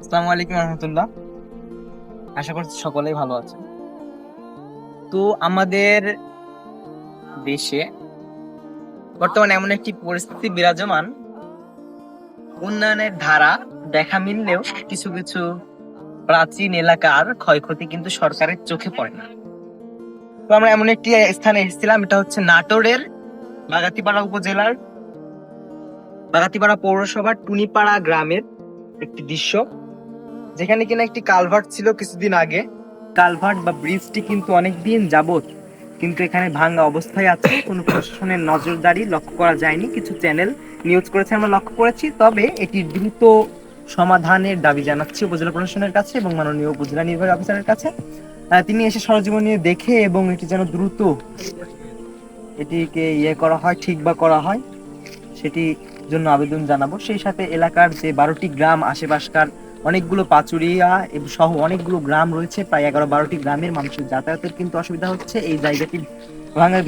আসসালামু আলাইকুম রহমতুল্লাহ। আশা করছি সকলেই ভালো আছেন। তো আমাদের দেশে বর্তমানে এমন একটি পরিস্থিতি বিরাজমান, উন্নয়নের ধারা দেখা মিললেও কিছু কিছু প্রাচীন এলাকার ক্ষয়ক্ষতি কিন্তু সরকারের চোখে পড়ে না। তো আমরা এমন একটি স্থানে এসেছিলাম, এটা হচ্ছে নাটোরের বাগাতিপাড়া উপজেলার বাগাতিপাড়া পৌরসভার টুনিপাড়া গ্রামের একটি দৃশ্য, যেখানে কিনা একটি কালভার্ট ছিল কিছুদিন আগে। কালভার্ট বা ব্রিজটি কিন্তু অনেকদিন যাবত কিন্তু এখানে ভাঙা অবস্থায় আছে, কোনো প্রশাসনের নজরদারি লক্ষ্য করা যায়নি। কিছু চ্যানেল নিউজ করেছে, আমরা লক্ষ্য করেছি। তবে এটি দ্রুত সমাধানের দাবি জানাচ্ছি উপজেলা প্রশাসনের কাছে এবং মাননীয় উপজেলা নির্বাহী অফিসারের কাছে। তিনি এসে সরজমিনে দেখে এবং এটি যেন দ্রুত এটিকে করা হয়, ঠিক বা করা হয়, সেটি জন্য আবেদন জানাবো। সেই সাথে এলাকার যে 12টি গ্রাম, আশেপাশকার অনেকগুলো পাচুরিয়া এবং সহ অনেকগুলো গ্রাম রয়েছে, প্রায় 11-12টি গ্রামের মানুষের যাতায়াতের কিন্তু অসুবিধা হচ্ছে এই জায়গাটি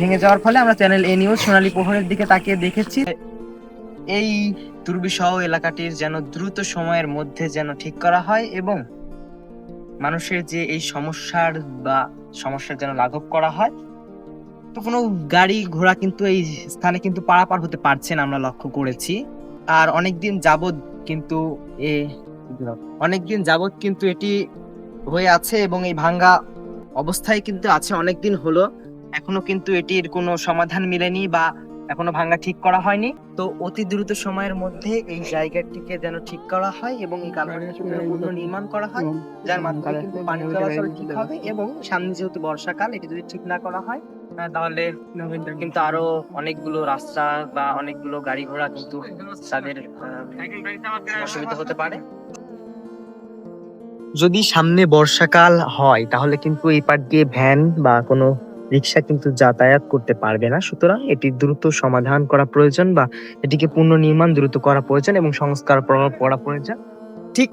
ভেঙে যাওয়ার ফলে। আমরা চ্যানেল এ নিউজ সোনালী প্রহরের দিকে তাকিয়ে দেখেছি, এই দুর্বিষহ এলাকাটির যেন দ্রুত সময়ের মধ্যে যেন ঠিক করা হয় এবং মানুষের যে এই সমস্যার যেন লাঘব করা হয়। তো কোনো গাড়ি ঘোড়া কিন্তু এই স্থানে কিন্তু পারাপার হতে পারছে না, আমরা লক্ষ্য করেছি। আর কিন্তু এ অনেকদিন যাবত কিন্তু এটি হয়ে আছে এবং এই ভাঙ্গা অবস্থায় কিন্তু আছে অনেকদিন হলো। এখনো কিন্তু এটির কোনো সমাধান মিলেনি বা এখনো ভাঙ্গা ঠিক করা হয়নি। তো অতি দ্রুত সময়ের মধ্যে এই জায়গাটিকে যেন ঠিক করা হয় এবং এই কালভার্টটি পুনর্নির্মাণ করা হয়, যার মাধ্যমে কিন্তু পানি চলাচল ঠিক হবে। এবং সামনে যেহেতু বর্ষাকাল, এটি যদি ঠিক না করা হয় তাহলে কিন্তু আরো অনেকগুলো রাস্তা বা অনেকগুলো গাড়ি ঘোড়া কিন্তু তাদের অসুবিধা হতে পারে। যদি সামনে বর্ষাকাল হয় তাহলে কিন্তু এই পার দিয়ে ভ্যান বা কোনো রিক্সা কিন্তু যাতায়াত করতে পারবে না। সুতরাং এটি দ্রুত সমাধান করা প্রয়োজন বা এটিকে পুনর্নির্মাণ দ্রুত করা প্রয়োজন এবং সংস্কার করা প্রয়োজন। ঠিক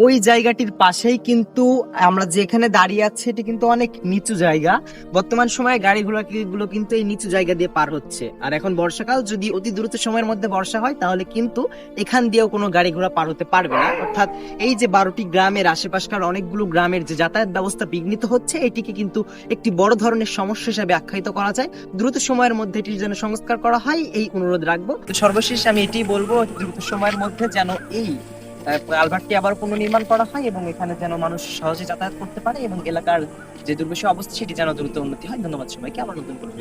ওই জায়গাটির পাশেই কিন্তু আমরা যেখানে দাঁড়িয়ে আছি, এটি কিন্তু অনেক নিচু জায়গা। বর্তমান সময়ে গাড়িগুলো কিন্তু এই নিচু জায়গা দিয়ে পার হচ্ছে। আর এখন বর্ষাকাল, যদি অতি দ্রুত সময়ের মধ্যে বর্ষা হয় তাহলে কিন্তু এখান দিয়েও কোনো গাড়ি ঘোড়া পার হতে পারবে না। অর্থাৎ এই যে 12টি গ্রামের আশেপাশকার অনেকগুলো গ্রামের যে যাতায়াত ব্যবস্থা বিঘ্নিত হচ্ছে, এটিকে কিন্তু একটি বড় ধরনের সমস্যা হিসেবে আখ্যায়িত করা যায়। দ্রুত সময়ের মধ্যে এটির যেন সংস্কার করা হয়, এই অনুরোধ রাখবো। তো সর্বশেষ আমি এটি বলবো, দ্রুত সময়ের মধ্যে যেন এই কালভার্টটি আবার পুনর্নির্মাণ করা হয় এবং এখানে যেন মানুষ সহজে যাতায়াত করতে পারে এবং এলাকার যে দুর্বিষহ অবস্থা সেটি যেন দ্রুত উন্নতি হয়। ধন্যবাদ সবাইকে। আবার নতুন করে